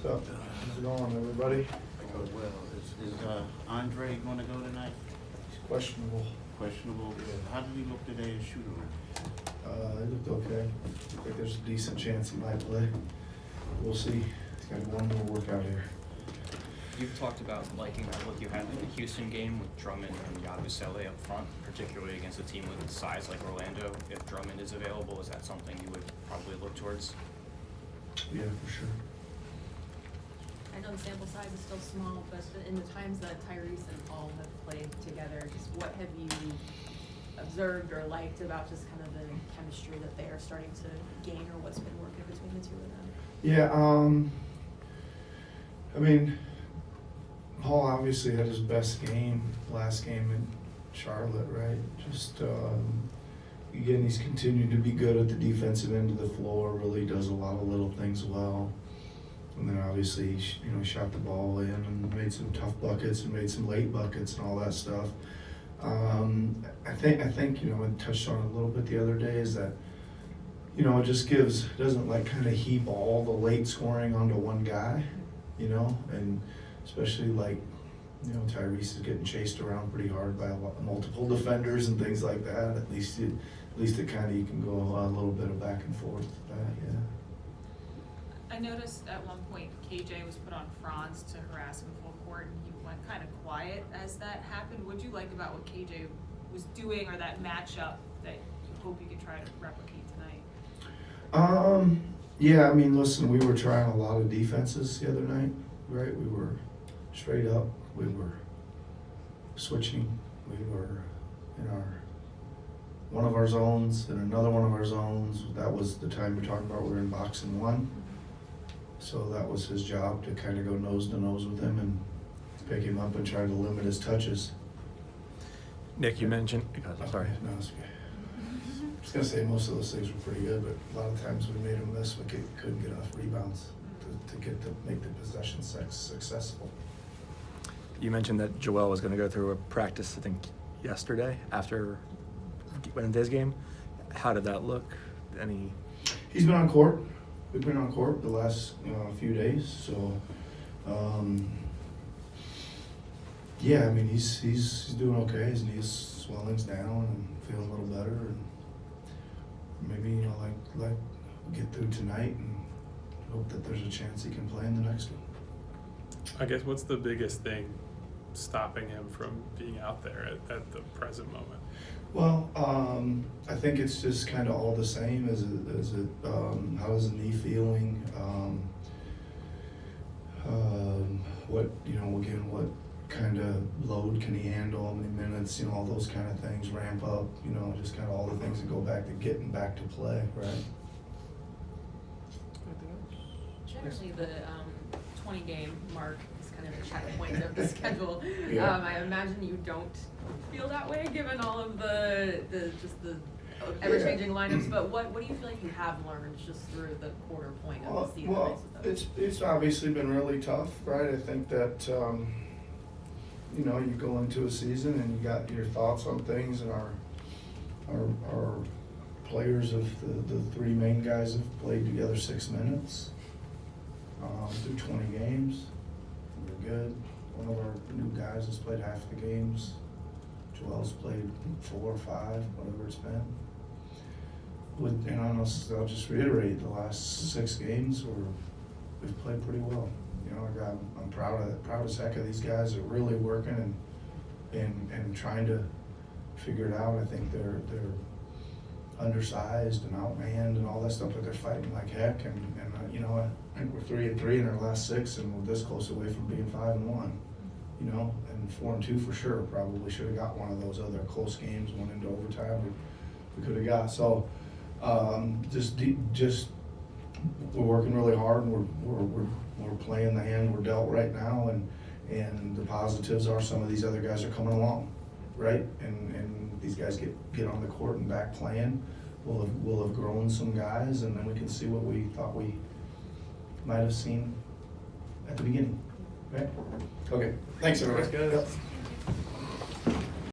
What's up? How's it going, everybody? Oh, well, is Andre going to go tonight? He's questionable. Questionable. How did he look today in shoot around? He looked okay. I think there's a decent chance he might play. We'll see. He's got one more workout here. You've talked about liking that look you had in the Houston game with Drummond and Yabusele up front, particularly against a team with size like Orlando. If Drummond is available, is that something you would probably look towards? Yeah, for sure. I know the sample size is still small, but in the times that Tyrese and Paul have played together, just what have you observed or liked about just kind of the chemistry that they are starting to gain, or what's been working between the two of them? Yeah, I mean, Paul obviously had his best game last game in Charlotte, right? Just again, he's continued to be good at the defensive end of the floor. Really does a lot of little things well. And then obviously, shot the ball in and made some tough buckets and made some late buckets and all that stuff. I think I touched on it a little bit the other day, is that it just doesn't like kind of heap all the late scoring onto one guy, and especially like Tyrese is getting chased around pretty hard by multiple defenders and things like that. At least it kind of, you can go a little bit of back and forth with that, yeah. I noticed at one point KJ was put on Franz to harass him full court, and he went kind of quiet as that happened. What do you like about what KJ was doing, or that matchup that you hope you can try to replicate tonight? Yeah, I mean, listen, we were trying a lot of defenses the other night, right? We were straight up, we were switching, we were in one of our zones, in another one of our zones. That was the time you're talking about, we were in boxing one. So that was his job, to kind of go nose to nose with him and pick him up and try to limit his touches. Nick, you mentioned, sorry. No, it's okay. I was going to say most of those things were pretty good, but a lot of times we made him miss. We couldn't get enough rebounds to make the possession successful. You mentioned that Joel was going to go through a practice, I think, yesterday after Wednesday's game. How did that look? He's been on court. We've been on court the last few days, so yeah, I mean he's doing okay. His knees swelling's down and feeling a little better, and maybe like get through tonight and hope that there's a chance he can play in the next one. I guess what's the biggest thing stopping him from being out there at the present moment? Well, I think it's just kind of all the same. How's the knee feeling? What kind of load can he handle? How many minutes? All those kind of things. Ramp up. Just kind of all the things that go back to getting back to play, right? Generally, the 20-game mark is kind of a checkpoint of the schedule. Yeah. I imagine you don't feel that way, given all of the ever-changing lineups. But what do you feel like you have learned just through the quarter point of the season? Well, it's obviously been really tough, right? I think that you go into a season and you got your thoughts on things, and our players of the three main guys have played together 6 minutes through 20 games. We're good. One of our new guys has played half the games. Joel's played 4 or 5, whatever it's been. And I'll just reiterate, the last 6 games we've played pretty well. I'm proud as heck of these guys. Are really working and trying to figure it out. I think they're undersized and outmanned and all that stuff, but they're fighting like heck. And I think we're 3-3 in our last 6, and we're this close away from being 5-1. And 4-2 for sure. Probably should have got one of those other close games, went into overtime. We could have got. So just we're working really hard, and we're playing the hand we're dealt right now, and the positives are some of these other guys are coming along, right? And these guys get on the court and back playing. We'll have grown some guys, and then we can see what we thought we might have seen at the beginning. Right? Okay. Thanks, everybody. That's good. Yep.